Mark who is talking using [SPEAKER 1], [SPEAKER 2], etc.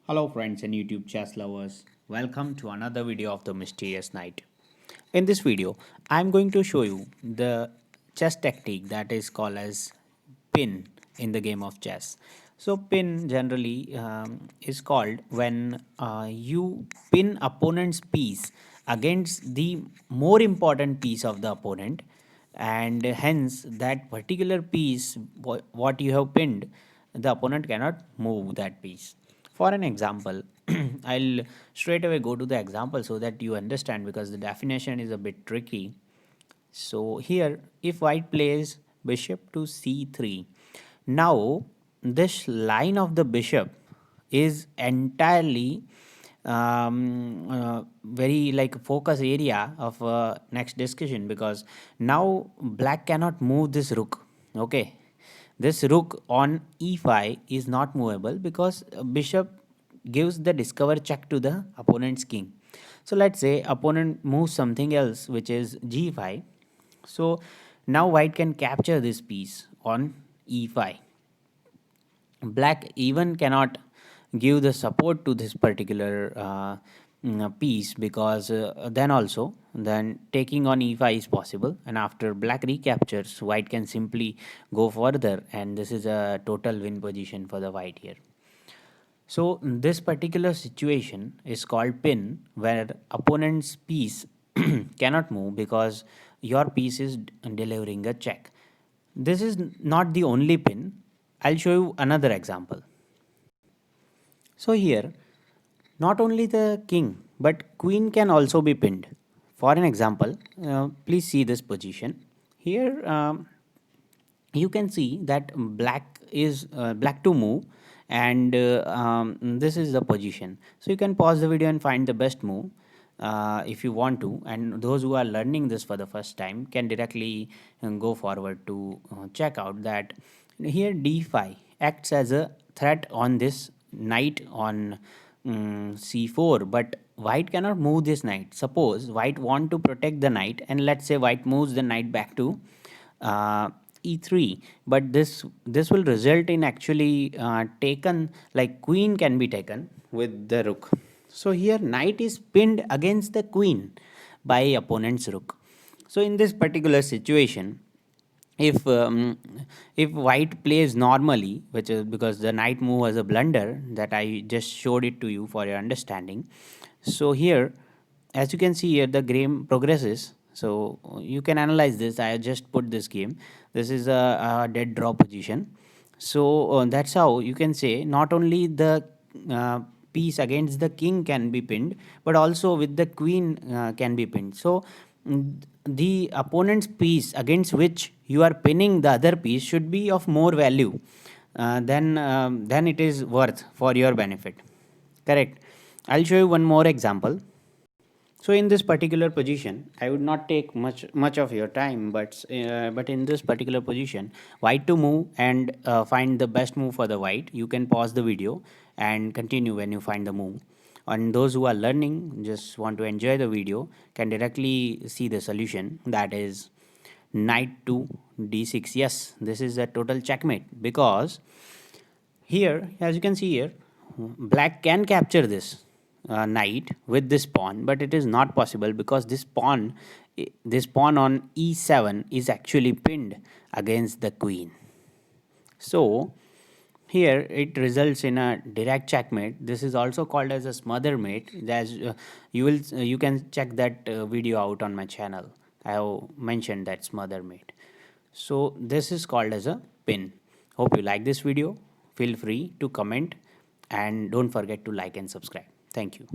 [SPEAKER 1] Hello friends and YouTube chess lovers. Welcome to another video of the Mysterious Knight. In this video, I'm going to show you the chess technique that is called as pin in the game of chess. So pin generally is called when you pin opponent's piece against the more important piece of the opponent, and hence that particular piece what you have pinned, the opponent cannot move that piece. For an example, I'll straight away go to the example so that you understand, because the definition is a bit tricky. So here, if white plays bishop to c3, now this line of the bishop is entirely very like focus area of next discussion, because now black cannot move this rook. Okay, this rook on e5 is not movable because bishop gives the discover check to the opponent's king. So let's say opponent moves something else, which is g5. So now white can capture this piece on e5. Black even cannot give the support to this particular piece, because then taking on e5 is possible, and after black recaptures, white can simply go further, and this is a total win position for the white here. So this particular situation is called pin, where opponent's piece cannot move because your piece is delivering a check. This is not the only pin. I'll show you another example. So here, not only the king but queen can also be pinned. For an example, please see this position. Here you can see that black is black to move, and this is the position. So you can pause the video and find the best move if you want to, and those who are learning this for the first time can directly go forward to check out that here d5 acts as a threat on this knight on c4, but white cannot move this knight. Suppose white want to protect the knight, and let's say white moves the knight back to e3, but this will result in actually taken, like queen can be taken with the rook. So here knight is pinned against the queen by opponent's rook. So in this particular situation, if white plays normally, which is because the knight move was a blunder that I just showed it to you for your understanding. So here, as you can see here, the game progresses. So you can analyze this. I just put this game. This is a dead draw position. So that's how you can say not only the piece against the king can be pinned, but also with the queen can be pinned. So the opponent's piece against which you are pinning the other piece should be of more value than it is worth for your benefit. Correct. I'll show you one more example. So in this particular position, I would not take much of your time, but in this particular position, white to move and find the best move for the white. You can pause the video and continue when you find the move. And those who are learning, just want to enjoy the video, can directly see the solution, that is knight to d6. Yes, this is a total checkmate, because here, as you can see here, black can capture this knight with this pawn, but it is not possible because this pawn on e7 is actually pinned against the queen. So here it results in a direct checkmate. This is also called as a smother mate. As you can check that video out on my channel. I have mentioned that smother mate. So this is called as a pin. Hope you like this video. Feel free to comment, and don't forget to like and subscribe. Thank you.